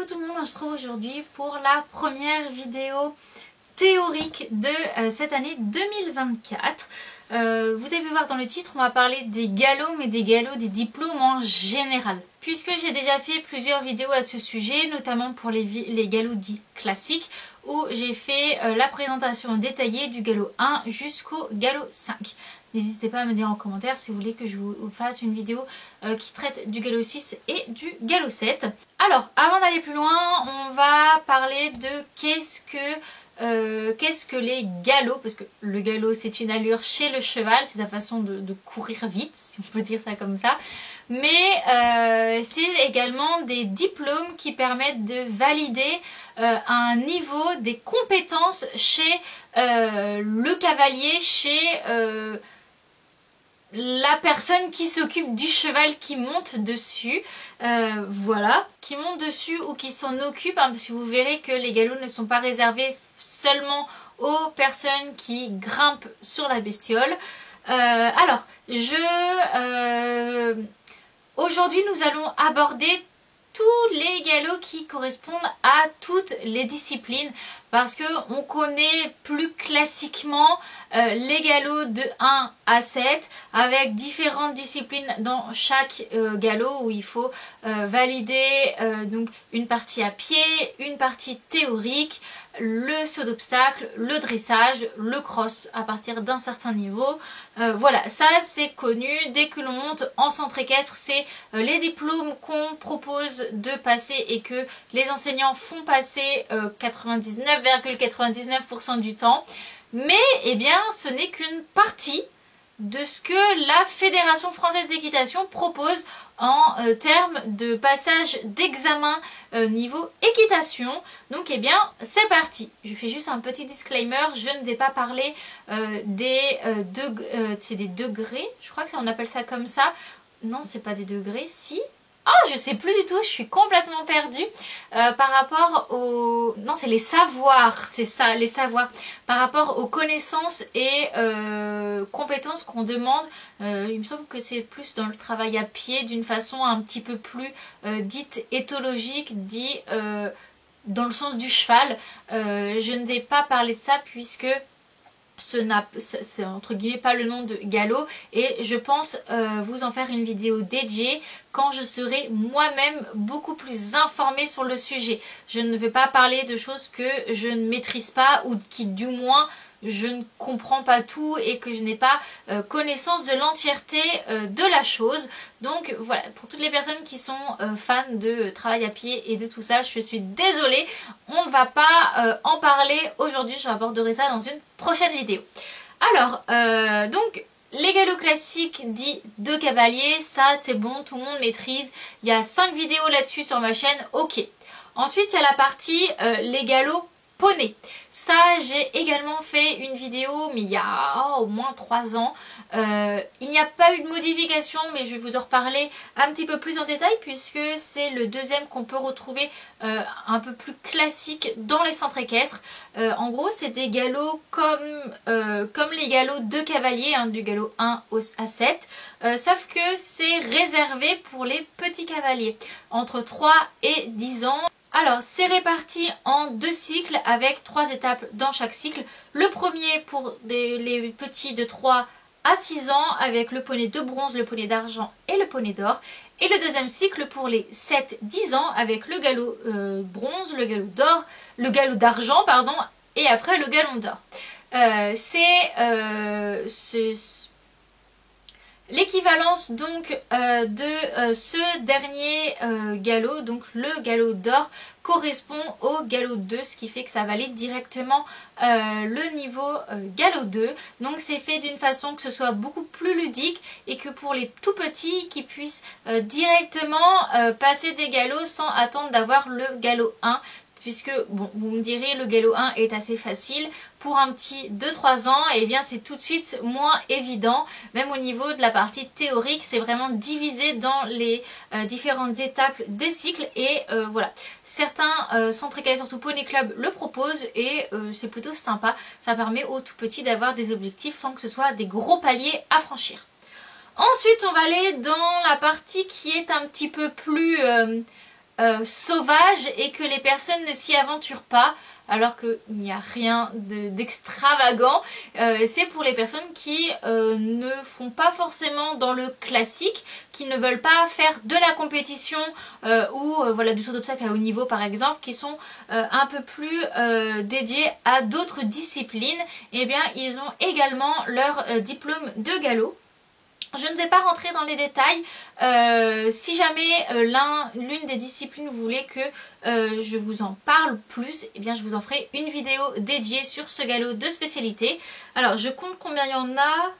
Coucou tout le monde, on se retrouve aujourd'hui pour la première vidéo théorique de cette année 2024. Vous avez pu voir dans le titre, on va parler des galops, mais des galops des diplômes en général. Puisque j'ai déjà fait plusieurs vidéos à ce sujet, notamment pour les galops dits classiques, où j'ai fait la présentation détaillée du galop 1 jusqu'au galop 5. N'hésitez pas à me dire en commentaire si vous voulez que je vous fasse une vidéo qui traite du galop 6 et du galop 7. Alors, avant d'aller plus loin, on va parler de qu'est-ce que les galops, parce que le galop c'est une allure chez le cheval, c'est sa façon de courir vite, si on peut dire ça comme ça. Mais c'est également des diplômes qui permettent de valider un niveau des compétences chez le cavalier, chez la personne qui s'occupe du cheval qui monte dessus, voilà, qui monte dessus ou qui s'en occupe, hein, parce que vous verrez que les galops ne sont pas réservés seulement aux personnes qui grimpent sur la bestiole. Alors, aujourd'hui nous allons aborder tous les galops qui correspondent à toutes les disciplines, parce que on connaît plus classiquement les galops de 1 à 7 avec différentes disciplines dans chaque galop, où il faut valider donc une partie à pied, une partie théorique, le saut d'obstacle, le dressage, le cross à partir d'un certain niveau. Voilà, ça c'est connu. Dès que l'on monte en centre équestre, c'est les diplômes qu'on propose de passer et que les enseignants font passer 99,99% du temps. Mais eh bien, ce n'est qu'une partie de ce que la Fédération française d'équitation propose en termes de passage d'examen niveau équitation. Donc eh bien c'est parti. Je fais juste un petit disclaimer, je ne vais pas parler des degrés, je crois que on appelle ça comme ça. Non, c'est pas des degrés, si. Ah, je sais plus du tout, je suis complètement perdue par rapport aux... Non, c'est les savoirs, c'est ça, les savoirs. Par rapport aux connaissances et compétences qu'on demande, il me semble que c'est plus dans le travail à pied, d'une façon un petit peu plus dite éthologique, dit dans le sens du cheval. Je ne vais pas parler de ça puisque c'est entre guillemets pas le nom de galop, et je pense vous en faire une vidéo dédiée quand je serai moi-même beaucoup plus informée sur le sujet. Je ne vais pas parler de choses que je ne maîtrise pas ou qui du moins je ne comprends pas tout et que je n'ai pas connaissance de l'entièreté de la chose. Donc voilà, pour toutes les personnes qui sont fans de travail à pied et de tout ça, je suis désolée, on ne va pas en parler aujourd'hui, je aborderai ça dans une prochaine vidéo. Alors, donc les galops classiques dits de cavalier, ça c'est bon, tout le monde maîtrise. Il y a 5 vidéos là-dessus sur ma chaîne, ok. Ensuite il y a la partie les galops poney. Ça j'ai également fait une vidéo, mais il y a au moins 3 ans. Il n'y a pas eu de modification, mais je vais vous en reparler un petit peu plus en détail puisque c'est le deuxième qu'on peut retrouver un peu plus classique dans les centres équestres. En gros c'est des galops comme les galops de cavalier, hein, du galop 1 à 7, sauf que c'est réservé pour les petits cavaliers entre 3 et 10 ans. Alors, c'est réparti en 2 cycles avec 3 étapes dans chaque cycle. Le premier pour les petits de 3 à 6 ans avec le poney de bronze, le poney d'argent et le poney d'or. Et le deuxième cycle pour les 7-10 ans avec le galop bronze, le galop d'or, le galop d'argent, pardon, et après le galon d'or. C'est l'équivalence donc de ce dernier galop, donc le galop d'or correspond au galop 2, ce qui fait que ça valide directement le niveau galop 2. Donc c'est fait d'une façon que ce soit beaucoup plus ludique et que pour les tout petits qui puissent directement passer des galops sans attendre d'avoir le galop 1. Puisque, bon, vous me direz, le galop 1 est assez facile. Pour un petit de 3 ans, et eh bien c'est tout de suite moins évident. Même au niveau de la partie théorique, c'est vraiment divisé dans les différentes étapes des cycles. Et voilà, certains centres équestres, surtout Poney Club, le proposent et c'est plutôt sympa. Ça permet aux tout petits d'avoir des objectifs sans que ce soit des gros paliers à franchir. Ensuite, on va aller dans la partie qui est un petit peu plus sauvage et que les personnes ne s'y aventurent pas, alors qu'il n'y a rien d'extravagant. C'est pour les personnes qui ne font pas forcément dans le classique, qui ne veulent pas faire de la compétition ou voilà, du saut d'obstacle à haut niveau par exemple, qui sont un peu plus dédiés à d'autres disciplines. Et bien ils ont également leur diplôme de galop. Je ne vais pas rentrer dans les détails. Si jamais l'une des disciplines vous voulez que je vous en parle plus, eh bien je vous en ferai une vidéo dédiée sur ce galop de spécialité. Alors je compte combien il y en a.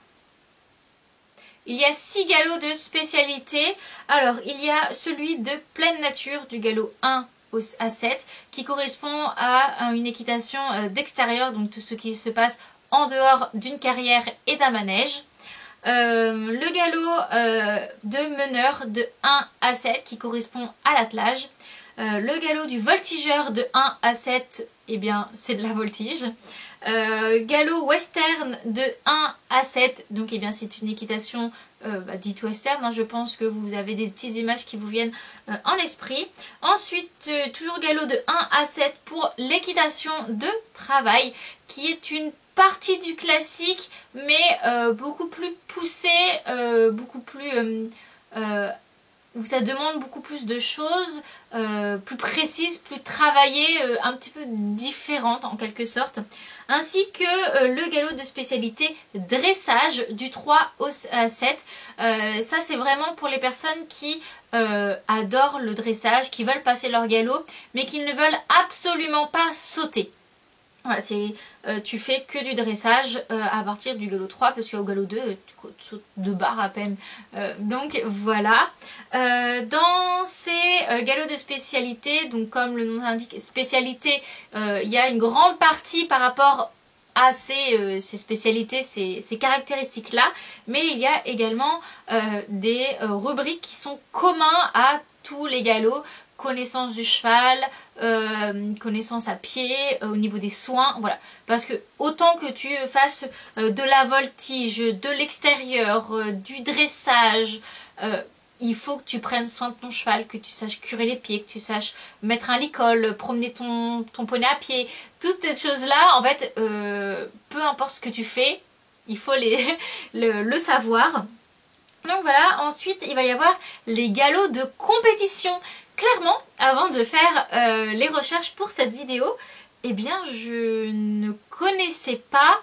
Il y a 6 galops de spécialité. Alors il y a celui de pleine nature du galop 1 à 7 qui correspond à une équitation d'extérieur, donc tout ce qui se passe en dehors d'une carrière et d'un manège. Le galop de meneur de 1 à 7 qui correspond à l'attelage. Le galop du voltigeur de 1 à 7, eh bien c'est de la voltige. Galop western de 1 à 7, donc eh bien c'est une équitation dite western, hein, je pense que vous avez des petites images qui vous viennent en esprit. Ensuite, toujours galop de 1 à 7 pour l'équitation de travail, qui est une partie du classique, mais beaucoup plus poussée, beaucoup plus où ça demande beaucoup plus de choses, plus précises, plus travaillées, un petit peu différentes en quelque sorte. Ainsi que le galop de spécialité dressage du 3 au 7. Ça c'est vraiment pour les personnes qui adorent le dressage, qui veulent passer leur galop, mais qui ne veulent absolument pas sauter. Voilà, tu fais que du dressage à partir du galop 3, parce qu'au galop 2, tu sautes 2 barres à peine. Donc voilà. Dans ces galops de spécialité, donc comme le nom l'indique, spécialité, il y a une grande partie par rapport à ces spécialités, ces caractéristiques-là, mais il y a également des rubriques qui sont communs à tous les galops. Connaissance du cheval, connaissance à pied, au niveau des soins, voilà. Parce que autant que tu fasses de la voltige, de l'extérieur, du dressage, il faut que tu prennes soin de ton cheval, que tu saches curer les pieds, que tu saches mettre un licol, promener ton poney à pied. Toutes ces choses-là, en fait, peu importe ce que tu fais, il faut le savoir. Donc voilà, ensuite il va y avoir les galops de compétition. Clairement, avant de faire les recherches pour cette vidéo, eh bien je ne connaissais pas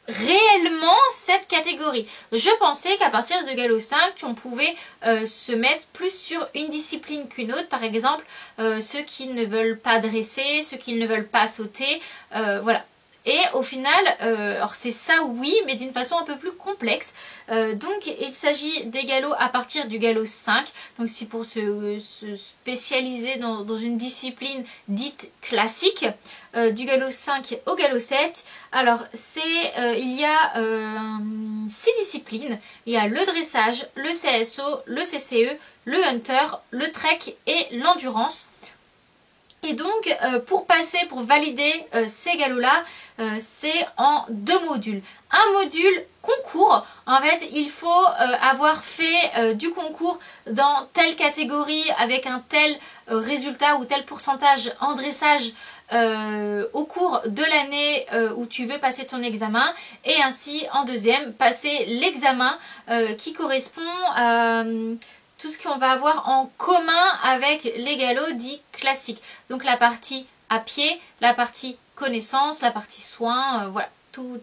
réellement cette catégorie. Je pensais qu'à partir de galop 5, on pouvait se mettre plus sur une discipline qu'une autre. Par exemple, ceux qui ne veulent pas dresser, ceux qui ne veulent pas sauter, voilà. Et au final, alors c'est ça oui, mais d'une façon un peu plus complexe. Donc il s'agit des galops à partir du galop 5. Donc c'est pour se spécialiser dans une discipline dite classique. Du galop 5 au galop 7. Alors il y a 6 disciplines. Il y a le dressage, le CSO, le CCE, le hunter, le trek et l'endurance. Et donc pour valider ces galops-là, c'est en 2 modules. Un module concours, en fait il faut avoir fait du concours dans telle catégorie avec un tel résultat ou tel pourcentage en dressage au cours de l'année où tu veux passer ton examen, et ainsi en deuxième passer l'examen qui correspond à tout ce qu'on va avoir en commun avec les galops dits classiques. Donc la partie à pied, la partie connaissance, la partie soins, voilà, tout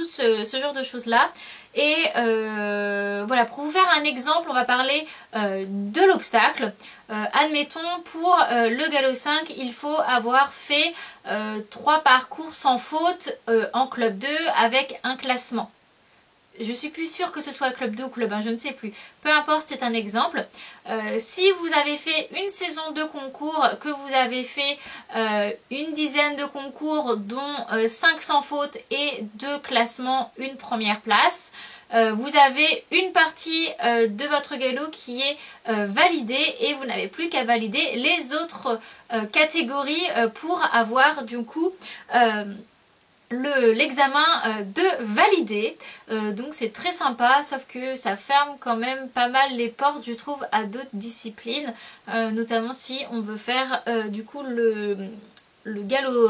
ce genre de choses là. Et voilà, pour vous faire un exemple, on va parler de l'obstacle. Admettons pour le galop 5, il faut avoir fait 3 parcours sans faute en club 2 avec un classement. Je suis plus sûre que ce soit club 2 ou club 1, je ne sais plus. Peu importe, c'est un exemple. Si vous avez fait une saison de concours, que vous avez fait une dizaine de concours, dont 5 sans faute et 2 classements, une première place, vous avez une partie de votre galop qui est validée, et vous n'avez plus qu'à valider les autres catégories pour avoir du coup l'examen de valider. Donc c'est très sympa, sauf que ça ferme quand même pas mal les portes, je trouve, à d'autres disciplines, notamment si on veut faire du coup le galop,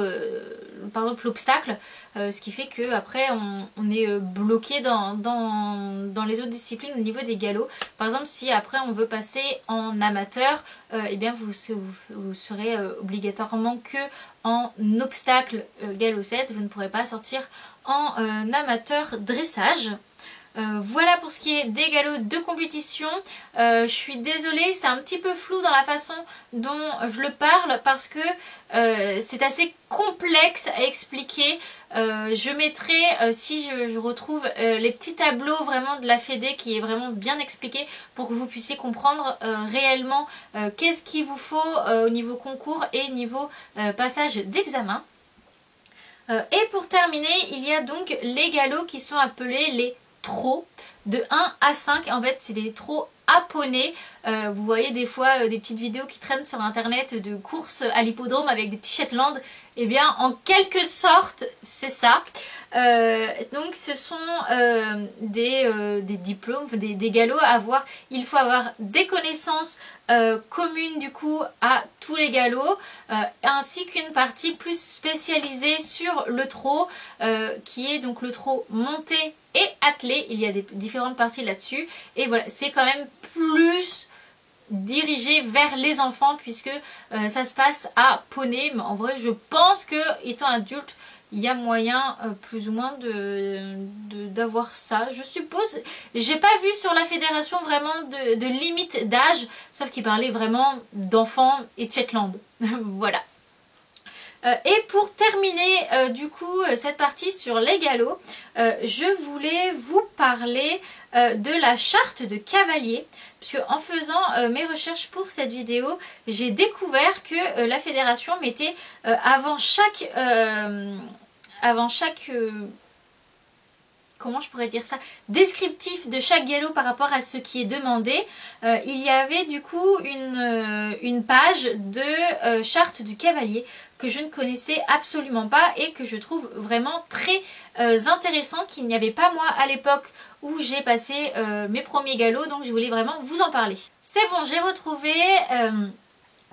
par exemple l'obstacle, ce qui fait que après on est bloqué dans les autres disciplines au niveau des galops. Par exemple, si après on veut passer en amateur, eh bien vous serez obligatoirement que en obstacle galop 7, vous ne pourrez pas sortir en amateur dressage. Voilà pour ce qui est des galops de compétition. Je suis désolée, c'est un petit peu flou dans la façon dont je le parle parce que c'est assez complexe à expliquer. Je mettrai, si je retrouve les petits tableaux vraiment de la Fédé qui est vraiment bien expliqué pour que vous puissiez comprendre réellement qu'est-ce qu'il vous faut au niveau concours et niveau passage d'examen. Et pour terminer, il y a donc les galops qui sont appelés les trot de 1 à 5. En fait, c'est des trots à poney. Vous voyez des fois des petites vidéos qui traînent sur internet de courses à l'hippodrome avec des petits Shetland. Eh bien, en quelque sorte, c'est ça. Donc, ce sont des diplômes, des galops à avoir. Il faut avoir des connaissances communes du coup à tous les galops, ainsi qu'une partie plus spécialisée sur le trot, qui est donc le trot monté et attelé. Il y a des différentes parties là-dessus. Et voilà, c'est quand même plus dirigé vers les enfants puisque ça se passe à poney. Mais en vrai, je pense que étant adulte, il y a moyen plus ou moins d'avoir ça, je suppose. J'ai pas vu sur la fédération vraiment de limite d'âge, sauf qu'il parlait vraiment d'enfants et de Shetland. Voilà. Et pour terminer du coup cette partie sur les galops, je voulais vous parler de la charte de cavalier, puisque en faisant mes recherches pour cette vidéo, j'ai découvert que la fédération mettait avant chaque comment je pourrais dire ça, descriptif de chaque galop par rapport à ce qui est demandé, il y avait du coup une page de charte du cavalier que je ne connaissais absolument pas et que je trouve vraiment très intéressant, qu'il n'y avait pas moi à l'époque où j'ai passé mes premiers galops, donc je voulais vraiment vous en parler. C'est bon, j'ai retrouvé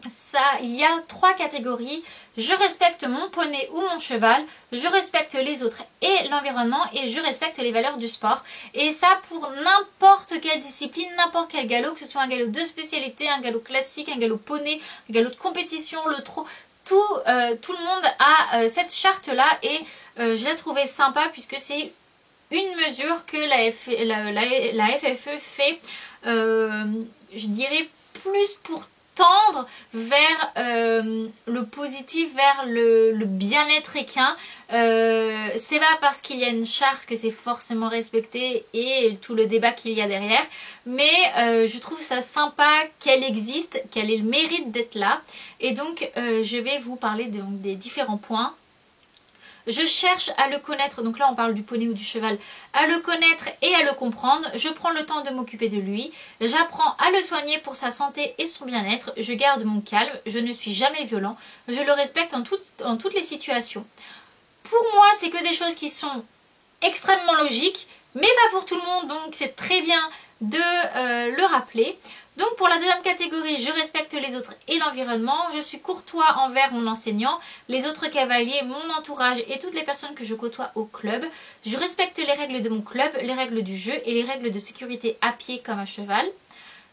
ça. Il y a 3 catégories. Je respecte mon poney ou mon cheval, je respecte les autres et l'environnement, et je respecte les valeurs du sport. Et ça pour n'importe quelle discipline, n'importe quel galop, que ce soit un galop de spécialité, un galop classique, un galop poney, un galop de compétition, le trot, tout le monde a cette charte là, et je l'ai trouvé sympa puisque c'est une mesure que la FFE fait, je dirais plus pour tendre vers le positif, vers le bien-être équin. C'est pas parce qu'il y a une charte que c'est forcément respecté et tout le débat qu'il y a derrière, mais je trouve ça sympa qu'elle existe, qu'elle ait le mérite d'être là. Et donc je vais vous parler des différents points. Je cherche à le connaître, donc là on parle du poney ou du cheval, à le connaître et à le comprendre. Je prends le temps de m'occuper de lui. J'apprends à le soigner pour sa santé et son bien-être. Je garde mon calme, je ne suis jamais violent. Je le respecte en toutes les situations. Pour moi, c'est que des choses qui sont extrêmement logiques, mais pas pour tout le monde, donc c'est très bien de le rappeler. Donc pour la deuxième catégorie, je respecte les autres et l'environnement, je suis courtois envers mon enseignant, les autres cavaliers, mon entourage et toutes les personnes que je côtoie au club. Je respecte les règles de mon club, les règles du jeu et les règles de sécurité à pied comme à cheval.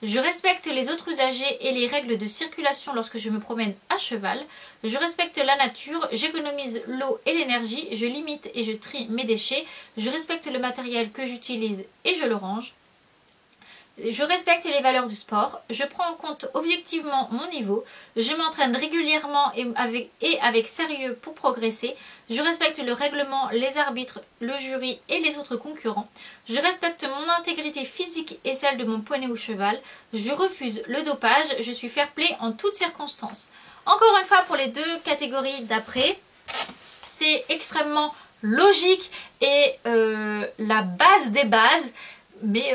Je respecte les autres usagers et les règles de circulation lorsque je me promène à cheval. Je respecte la nature, j'économise l'eau et l'énergie, je limite et je trie mes déchets. Je respecte le matériel que j'utilise et je le range. Je respecte les valeurs du sport, je prends en compte objectivement mon niveau, je m'entraîne régulièrement et avec sérieux pour progresser, je respecte le règlement, les arbitres, le jury et les autres concurrents, je respecte mon intégrité physique et celle de mon poney ou cheval, je refuse le dopage, je suis fair-play en toutes circonstances. Encore une fois, pour les 2 catégories d'après, c'est extrêmement logique et la base des bases. mais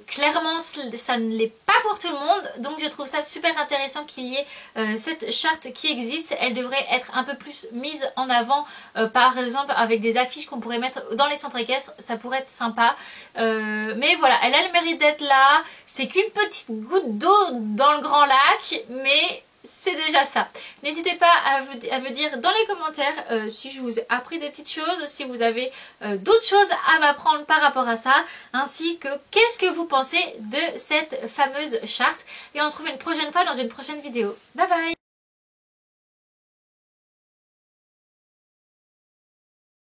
clairement ça ne l'est pas pour tout le monde, donc je trouve ça super intéressant qu'il y ait cette charte qui existe. Elle devrait être un peu plus mise en avant, par exemple avec des affiches qu'on pourrait mettre dans les centres équestres, ça pourrait être sympa. Mais voilà, elle a le mérite d'être là, c'est qu'une petite goutte d'eau dans le grand lac, mais c'est déjà ça. N'hésitez pas à me dire dans les commentaires si je vous ai appris des petites choses, si vous avez d'autres choses à m'apprendre par rapport à ça, ainsi que qu'est-ce que vous pensez de cette fameuse charte. Et on se retrouve une prochaine fois dans une prochaine vidéo. Bye bye!